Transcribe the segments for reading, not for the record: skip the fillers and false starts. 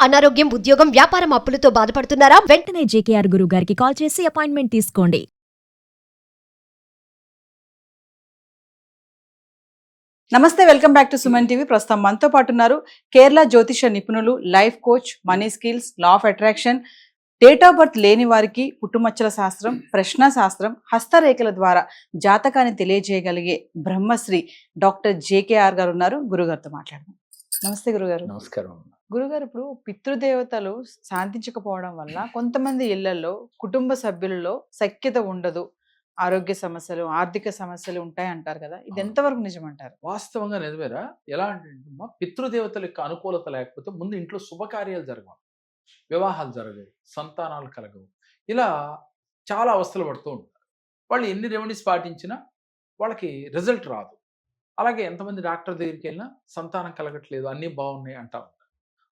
అనారోగ్యం, ఉద్యోగం, వ్యాపారం అప్పులతో బాధపడుతున్నారా? వెంటనే జేకేఆర్ గురువు గారికి కాల్ చేసి అపాయింట్మెంట్ తీసుకోండి. నమస్తే, welcome back to Suman TV. ప్రస్తుతం మనతో పాటు ఉన్నారు కేరళ జ్యోతిష నిపుణులు, life coach, money skills, law of attraction, date of birth లేని వారికి పుట్టుమచ్చల శాస్త్రం, ప్రశ్న శాస్త్రం, హస్తరేఖల ద్వారా జాతకాన్ని తెలియజేయగలిగే బ్రహ్మశ్రీ డాక్టర్ జేకేఆర్ గారు ఉన్నారు. గురుగారితో మాట్లాడదాం. నమస్తే గురుగారు. నమస్కారం. గురుగారు, ఇప్పుడు పితృదేవతలు శాంతించకపోవడం వల్ల కొంతమంది ఇళ్లలో కుటుంబ సభ్యులలో సఖ్యత ఉండదు, ఆరోగ్య సమస్యలు, ఆర్థిక సమస్యలు ఉంటాయి అంటారు కదా, ఇది ఎంతవరకు నిజమంటారు? వాస్తవంగా నిజమేరా. ఎలా అంటే పితృదేవతల యొక్క అనుకూలత లేకపోతే ముందు ఇంట్లో శుభకార్యాలు జరగవు, వివాహాలు జరగవు, సంతానాలు కలగవు. ఇలా చాలా అవస్థలు పడుతూ ఉంటారు. వాళ్ళు ఎన్ని రెమెడీస్ పాటించినా వాళ్ళకి రిజల్ట్ రాదు. అలాగే ఎంతమంది డాక్టర్ దగ్గరికి వెళ్ళినా సంతానం కలగట్లేదు, అన్నీ బాగున్నాయి అంటా ఉంటారు.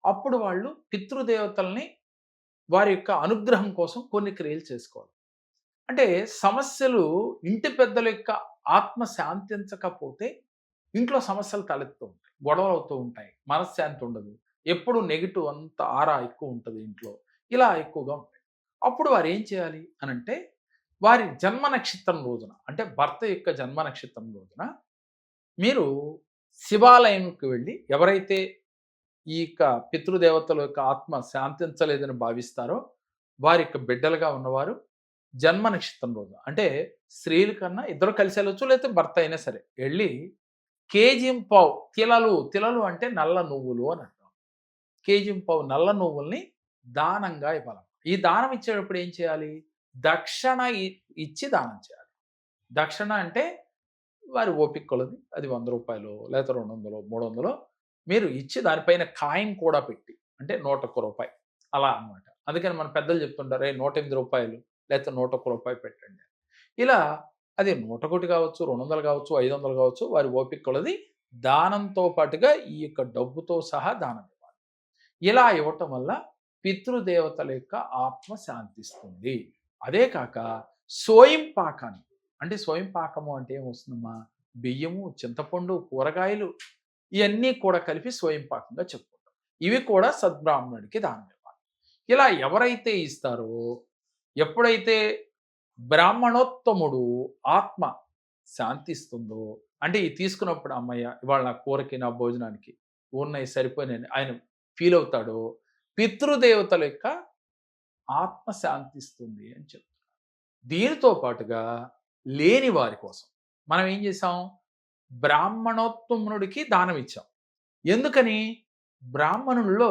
అప్పుడు వాళ్ళు పితృదేవతల్ని వారి యొక్క అనుగ్రహం కోసం కొన్ని క్రియలు చేసుకోవాలి. అంటే సమస్యలు ఇంటి పెద్దల యొక్క ఆత్మ శాంతించకపోతే ఇంట్లో సమస్యలు తలెత్తుతూ ఉంటాయి, గొడవలు అవుతూ ఉంటాయి, మనశ్శాంతి ఉండదు, ఎప్పుడు నెగిటివ్ అంత ఆరా ఎక్కువ ఉంటుంది ఇంట్లో, ఇలా ఎక్కువగా ఉంటాయి. అప్పుడు వారు ఏం చేయాలి అనంటే, వారి జన్మ నక్షత్రం రోజున, అంటే భర్త యొక్క జన్మ నక్షత్రం రోజున మీరు శివాలయంకి వెళ్ళి, ఎవరైతే ఈ యొక్క పితృదేవతల యొక్క ఆత్మ శాంతించలేదని భావిస్తారో వారి యొక్క బిడ్డలుగా ఉన్నవారు జన్మ నక్షత్రం రోజు, అంటే స్త్రీల కన్నా ఇద్దరు కలిసి వెళ్ళొచ్చు, లేకపోతే భర్త అయినా సరే, వెళ్ళి కేజీంపావు తిలలు అంటే నల్ల నువ్వులు అని అంటాం. కేజీంపావు నల్ల నువ్వుల్ని దానంగా ఇవ్వాలి. ఈ దానం ఇచ్చేటప్పుడు ఏం చేయాలి? దక్షిణ ఇచ్చి దానం చేయాలి. దక్షిణ అంటే వారి ఓపిక కొలది, అది 100 రూపాయలు లేకపోతే 200, 300 మీరు ఇచ్చి దానిపైన కాయిన్ కూడా పెట్టి, అంటే 101 రూపాయి అలా అన్నమాట. అందుకని మన పెద్దలు చెప్తుంటారు, 108 రూపాయలు లేకపోతే 101 రూపాయి పెట్టండి. ఇలా అది 101 కావచ్చు, 200 కావచ్చు, 500 కావచ్చు, వారి ఓపిక కొలది దానంతో పాటుగా ఈ యొక్క డబ్బుతో సహా దానం ఇవ్వాలి. ఇలా ఇవ్వటం వల్ల పితృదేవతల యొక్క ఆత్మ శాంతిస్తుంది. అదే కాక సోయం పాకాన్ని, అంటే స్వయం పాకము అంటే ఏమొస్తుందమ్మా, బియ్యము, చింతపండు, కూరగాయలు ఇవన్నీ కూడా కలిపి స్వయం పాకంగా చెప్పుకుంటాం. ఇవి కూడా సద్బ్రాహ్మణుడికి దానం ఇవ్వాలి. ఇలా ఎవరైతే ఇస్తారో, ఎప్పుడైతే బ్రాహ్మణోత్తముడు ఆత్మ శాంతిస్తుందో, అంటే ఈ తీసుకున్నప్పుడు అమ్మయ్య ఇవాళ నా కూరకి, నా భోజనానికి ఉన్నాయి సరిపోయినాయని ఆయన ఫీల్ అవుతాడో, పితృదేవతల యొక్క ఆత్మ శాంతిస్తుంది అని చెప్తున్నారు. దీనితో పాటుగా లేని వారి కోసం మనం ఏం చేసాం? బ్రాహ్మణోత్తముడికి దానం ఇచ్చాం. ఎందుకని? బ్రాహ్మణుల్లో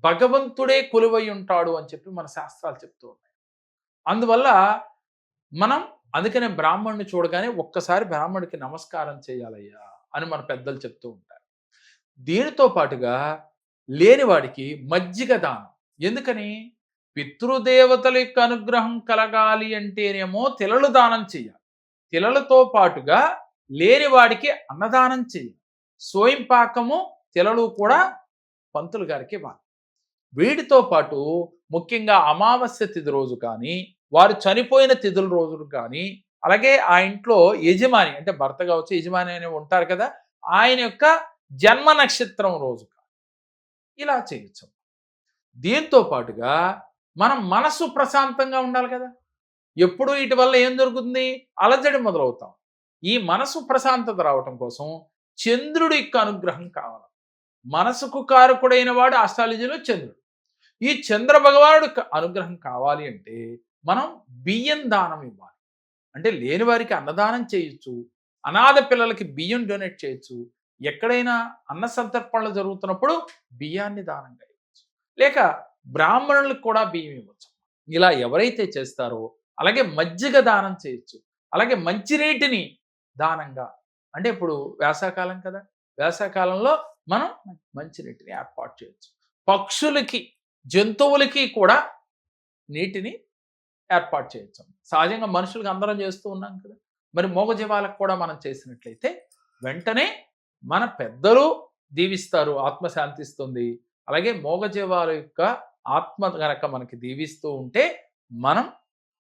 భగవంతుడే కొలువై ఉంటాడు అని చెప్పి మన శాస్త్రాలు చెప్తూ ఉన్నాయి. అందువల్ల మనం అందుకనే బ్రాహ్మణుని చూడగానే ఒక్కసారి బ్రాహ్మణుడికి నమస్కారం చేయాలయ్యా అని మన పెద్దలు చెప్తూ ఉంటారు. దీనితో పాటుగా లేనివాడికి మజ్జిగ దానం. ఎందుకని? పితృదేవతల యొక్క అనుగ్రహం కలగాలి అంటేనేమో తిలలు దానం చేయాలి. తిలలతో పాటుగా లేనివాడికి అన్నదానం చేయాలి. సోయం పాకము, తిలలు కూడా పంతులు గారికి ఇవ్వాలి. వీటితో పాటు ముఖ్యంగా అమావాస్య తిథి రోజు కానీ, వారు చనిపోయిన తిథుల రోజులు కానీ, అలాగే ఆ ఇంట్లో యజమాని అంటే భర్త కావచ్చు, యజమాని అని ఉంటారు కదా, ఆయన యొక్క జన్మ నక్షత్రం రోజు కానీ ఇలా చేయొచ్చు. దీంతో పాటుగా మనం మనసు ప్రశాంతంగా ఉండాలి కదా. ఎప్పుడు వీటి వల్ల ఏం జరుగుతుంది? అలజడి మొదలవుతాం. ఈ మనసు ప్రశాంతత రావటం కోసం చంద్రుడి యొక్క అనుగ్రహం కావాలి. మనసుకు కారకుడైన వాడు ఆస్ట్రాలజీలో చంద్రుడు. ఈ చంద్ర భగవానుడు అనుగ్రహం కావాలి అంటే మనం బియ్యం దానం ఇవ్వాలి. అంటే లేని వారికి అన్నదానం చేయొచ్చు, అనాథ పిల్లలకి బియ్యం డొనేట్ చేయొచ్చు, ఎక్కడైనా అన్న సంతర్పణలు జరుగుతున్నప్పుడు బియ్యాన్ని దానంగా ఇవ్వచ్చు, లేక బ్రాహ్మణులకు కూడా బియ్యం ఇవ్వచ్చు. ఇలా ఎవరైతే చేస్తారో, అలాగే మజ్జిగ దానం చేయొచ్చు, అలాగే మంచినీటిని దానంగా, అంటే ఇప్పుడు వేసవకాలం కదా, వేసవకాలంలో మనం మంచినీటిని ఏర్పాటు చేయొచ్చు. పక్షులకి, జంతువులకి కూడా నీటిని ఏర్పాటు చేయొచ్చు. సహజంగా మనుషులకు అందరం చేస్తూ ఉన్నాం కదా, మరి మూగజీవాలకు కూడా మనం చేసినట్లయితే వెంటనే మన పెద్దలు దీవిస్తారు, ఆత్మ శాంతిస్తుంది. అలాగే మూగజీవాల యొక్క ఆత్మ గనక మనకి దీవిస్తూ ఉంటే మనం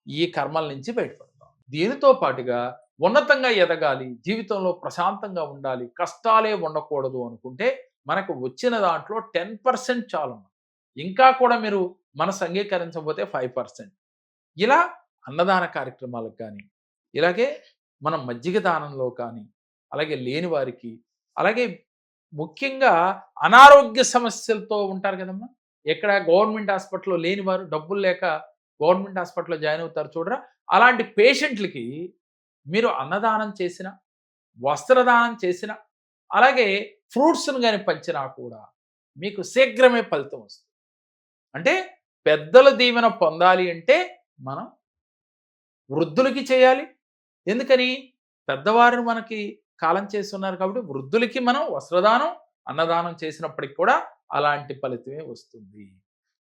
ఈ కర్మల నుంచి బయటపడతాం. దీనితో పాటుగా ఉన్నతంగా ఎదగాలి, జీవితంలో ప్రశాంతంగా ఉండాలి, కష్టాలే ఉండకూడదు అనుకుంటే మనకు వచ్చిన దాంట్లో 10% చాలు. ఇంకా కూడా మీరు మనసు అంగీకరించకపోతే 5%. ఇలా అన్నదాన కార్యక్రమాలకు కానీ, ఇలాగే మనం మజ్జిగ దానంలో కానీ, అలాగే లేని వారికి, అలాగే ముఖ్యంగా అనారోగ్య సమస్యలతో ఉంటారు కదమ్మా, ఎక్కడ గవర్నమెంట్ హాస్పిటల్లో లేని వారు డబ్బులు లేక గవర్నమెంట్ హాస్పిటల్లో జాయిన్ అవుతారు చూడరా, అలాంటి పేషెంట్లకి మీరు అన్నదానం చేసిన, వస్త్రదానం చేసిన, అలాగే ఫ్రూట్స్ను కానీ పంచినా కూడా మీకు శీఘ్రమే ఫలితం వస్తుంది. అంటే పెద్దల దీవెన పొందాలి అంటే మనం వృద్ధులకి చేయాలి. ఎందుకని? పెద్దవారిని మనకి కాలం చేస్తున్నారు కాబట్టి వృద్ధులకి మనం వస్త్రదానం, అన్నదానం చేసినప్పటికి కూడా అలాంటి ఫలితమే వస్తుంది.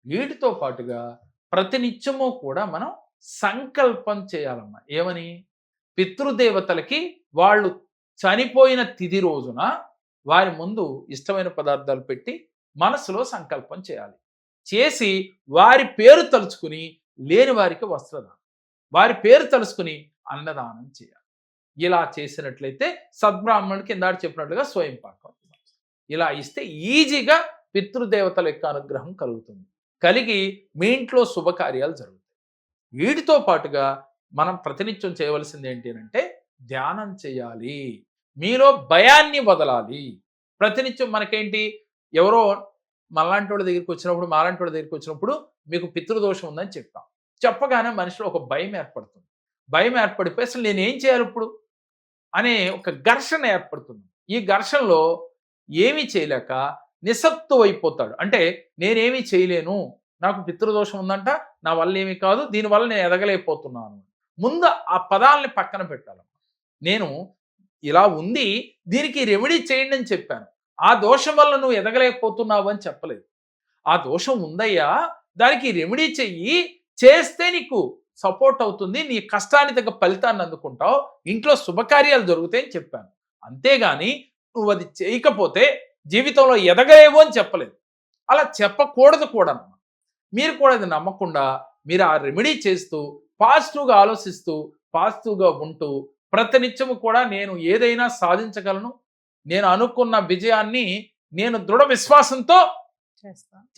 వీటితో పాటుగా ప్రతినిత్యము కూడా మనం సంకల్పం చేయాలమ్మా. ఏమని? పితృదేవతలకి వాళ్ళు చనిపోయిన తిథి రోజున వారి ముందు ఇష్టమైన పదార్థాలు పెట్టి మనసులో సంకల్పం చేయాలి. చేసి వారి పేరు తలుచుకుని లేని వారికి వస్త్రదానం, వారి పేరు తలుచుకుని అన్నదానం చేయాలి. ఇలా చేసినట్లయితే సద్బ్రాహ్మణుడికి ఇందాక చెప్పినట్లుగా స్వయం పాకం ఇలా ఇస్తే ఈజీగా పితృదేవతల యొక్క అనుగ్రహం కలుగుతుంది. కలిగి మీ ఇంట్లో శుభకార్యాలు జరుగుతాయి. వీటితో పాటుగా మనం ప్రతినిత్యం చేయవలసింది ఏంటి అంటే ధ్యానం చేయాలి. మీలో భయాన్ని వదలాలి. ప్రతినిత్యం మనకేంటి, ఎవరో మాలాంటి వాళ్ళ దగ్గరికి వచ్చినప్పుడు మీకు పితృదోషం ఉందని చెప్పాం. చెప్పగానే మనిషిలో ఒక భయం ఏర్పడుతుంది. భయం ఏర్పడిపోయి అసలు నేనేం చేయాలి ఇప్పుడు అనే ఒక ఘర్షణ ఏర్పడుతుంది. ఈ ఘర్షణలో ఏమీ చేయలేక నిస్సత్తువ అయిపోతాడు. అంటే నేనేమీ చేయలేను, నాకు పితృదోషం ఉందంట, నా వల్ల ఏమీ కాదు, దీనివల్ల నేను ఎదగలేకపోతున్నాను. ముందు ఆ పదాలని పక్కన పెట్టాలి. నేను ఇలా ఉంది, దీనికి రెమెడీ చేయండి అని చెప్పాను. ఆ దోషం వల్ల నువ్వు ఎదగలేకపోతున్నావు అని చెప్పలేదు. ఆ దోషం ఉందయ్యా, దానికి రెమెడీ చెయ్యి, చేస్తే నీకు సపోర్ట్ అవుతుంది, నీ కష్టానికి తగ్గ ఫలితాన్ని అందుకుంటావు, ఇంట్లో శుభకార్యాలు జరుగుతాయని చెప్పాను. అంతేగాని నువ్వు అది చేయకపోతే జీవితంలో ఎదగలేవు అని చెప్పలేదు. అలా చెప్పకూడదు కూడా. మీరు కూడా అది నమ్మకుండా మీరు ఆ రెమెడీ చేస్తూ పాజిటివ్గా ఆలోచిస్తూ పాజిటివ్గా ఉంటూ ప్రతినిత్యము కూడా నేను ఏదైనా సాధించగలను, నేను అనుకున్న విజయాన్ని నేను దృఢ విశ్వాసంతో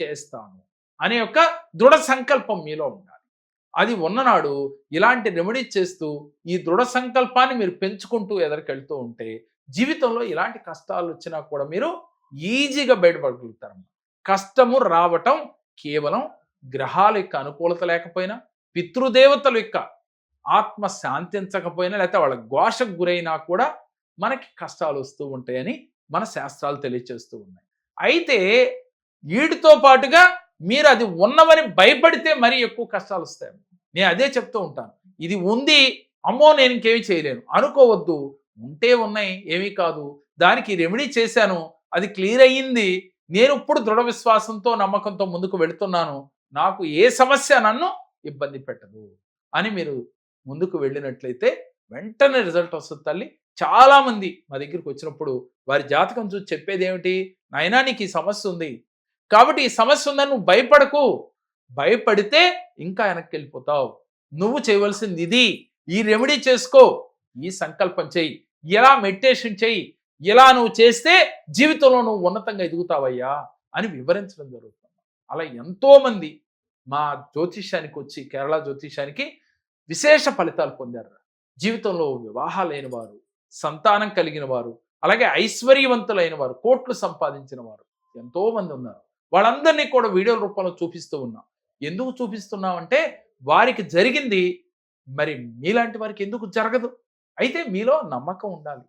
చేస్తాను అనే ఒక దృఢ సంకల్పం మీలో ఉండాలి. అది ఉన్ననాడు ఇలాంటి రెమెడీ చేస్తూ ఈ దృఢ సంకల్పాన్ని మీరు పెంచుకుంటూ ఎదరికెళ్తూ ఉంటే జీవితంలో ఇలాంటి కష్టాలు వచ్చినా కూడా మీరు ఈజీగా బయటపడగలుగుతారు. కష్టము రావటం కేవలం గ్రహాల యొక్క అనుకూలత లేకపోయినా, పితృదేవతల యొక్క ఆత్మ శాంతించకపోయినా, లేకపోతే వాళ్ళ ఘోషకు గురైనా కూడా మనకి కష్టాలు వస్తూ ఉంటాయని మన శాస్త్రాలు తెలియచేస్తూ ఉన్నాయి. అయితే వీటితో పాటుగా మీరు అది ఉన్నవని భయపడితే మరీ ఎక్కువ కష్టాలు వస్తాయి. నేను అదే చెప్తూ ఉంటాను, ఇది ఉంది, అమ్మో నేను ఇంకేమీ చేయలేను అనుకోవద్దు. ఉంటే ఉన్నాయి, ఏమీ కాదు, దానికి రెమెడీ చేశాను, అది క్లియర్ అయ్యింది, నేను ఇప్పుడు దృఢ విశ్వాసంతో నమ్మకంతో ముందుకు వెళుతున్నాను, నాకు ఏ సమస్య నన్ను ఇబ్బంది పెట్టదు అని మీరు ముందుకు వెళ్ళినట్లయితే వెంటనే రిజల్ట్ వస్తుంది తల్లి. చాలామంది మా దగ్గరికి వచ్చినప్పుడు వారి జాతకం చూసి చెప్పేది ఏమిటి, నాయనా నీకు ఈ సమస్య ఉంది కాబట్టి ఈ సమస్య ఉందని నువ్వు భయపడకు, భయపడితే ఇంకా వెనక్కి వెళ్ళిపోతావు, నువ్వు చేయవలసింది ఇది, ఈ రెమెడీ చేసుకో, ఈ సంకల్పం చెయ్యి, ఇలా మెడిటేషన్ చెయ్యి, ఇలా నువ్వు చేస్తే జీవితంలో నువ్వు ఉన్నతంగా ఎదుగుతావయ్యా అని వివరించడం జరుగుతుంది. అలా ఎంతోమంది మా జ్యోతిష్యానికి వచ్చి, కేరళ జ్యోతిష్యానికి విశేష ఫలితాలు పొందారు. జీవితంలో వివాహాలు లేని వారు, సంతానం కలిగిన వారు, అలాగే ఐశ్వర్యవంతులైన వారు, కోట్లు సంపాదించిన వారు ఎంతోమంది ఉన్నారు. వాళ్ళందరినీ కూడా వీడియోల రూపంలో చూపిస్తూ ఉన్నాం. ఎందుకు చూపిస్తున్నామంటే వారికి జరిగింది మరి మీలాంటి వారికి ఎందుకు జరగదు? అయితే మీలో నమ్మకం ఉండాలి,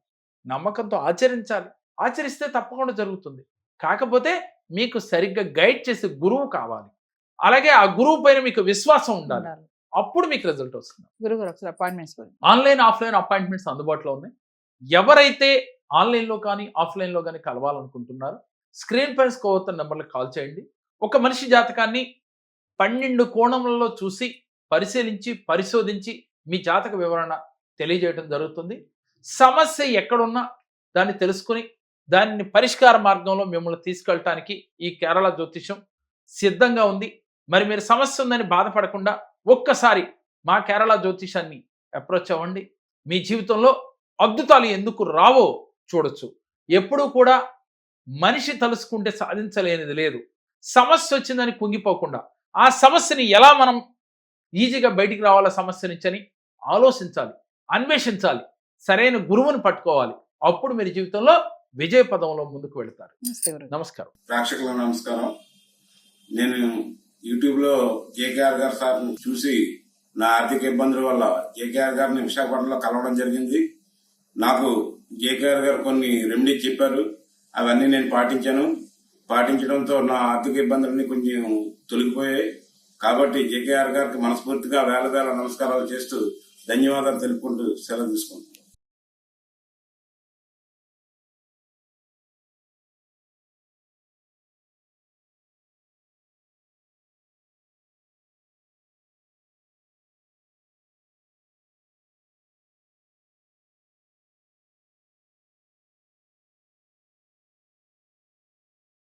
నమ్మకంతో ఆచరించాలి, ఆచరిస్తే తప్పకుండా జరుగుతుంది. కాకపోతే మీకు సరిగ్గా గైడ్ చేసే గురువు కావాలి, అలాగే ఆ గురువు పైన మీకు విశ్వాసం ఉండాలి, అప్పుడు మీకు రిజల్ట్ వస్తుంది. గురుగారు ఒకసారి అపాయింట్మెంట్స్ ఆన్లైన్ ఆఫ్లైన్ అపాయింట్మెంట్స్ అందుబాటులో ఉన్నాయి. ఎవరైతే ఆన్లైన్లో కానీ ఆఫ్లైన్లో కానీ కలవాలనుకుంటున్నారో స్క్రీన్ పైన స్కోవతున్న నెంబర్లకు కాల్ చేయండి. ఒక మనిషి జాతకాన్ని 12 కోణములలో చూసి పరిశీలించి పరిశోధించి మీ జాతక వివరణ తెలియజేయడం జరుగుతుంది. సమస్య ఎక్కడున్నా దాన్ని తెలుసుకుని దాన్ని పరిష్కార మార్గంలో మిమ్మల్ని తీసుకెళ్ళటానికి ఈ కేరళ జ్యోతిషం సిద్ధంగా ఉంది. మరి మీరు సమస్య ఉందని బాధపడకుండా ఒక్కసారి మా కేరళ జ్యోతిషాన్ని అప్రోచ్ అవ్వండి. మీ జీవితంలో అద్భుతాలు ఎందుకు రావో చూడొచ్చు. ఎప్పుడూ కూడా మనిషి తలుసుకుంటే సాధించలేనిది లేదు. సమస్య వచ్చిందని కుంగిపోకుండా ఆ సమస్యని ఎలా మనం ఈజీగా బయటికి రావాలా సమస్య నుంచి అని ఆలోచించాలి, అన్వేషించాలి, సరైన గురువుని పట్టుకోవాలి. అప్పుడు మీరు జీవితంలో విజయ పదంలో ముందుకు వెళ్తారు. నమస్కారం. ప్రేక్షకులకు నమస్కారం. నేను యూట్యూబ్ లో కేకేఆర్ గారు సార్ చూసి నా ఆర్థిక ఇబ్బందుల వల్ల కేకేఆర్ గారిని విశాఖపట్నంలో కలవడం జరిగింది. నాకు కేకేఆర్ గారు కొన్ని రెమెడీస్ చెప్పారు, అవన్నీ నేను పాటించడంతో నా ఆర్థిక ఇబ్బందులన్నీ కొంచెం తొలగిపోయాయి. కాబట్టి కేకేఆర్ గారికి మనస్ఫూర్తిగా వేల నమస్కారాలు చేస్తూ ధన్యవాదాలు తెలుపుకుంటూ సెలవు తీసుకుంటాను.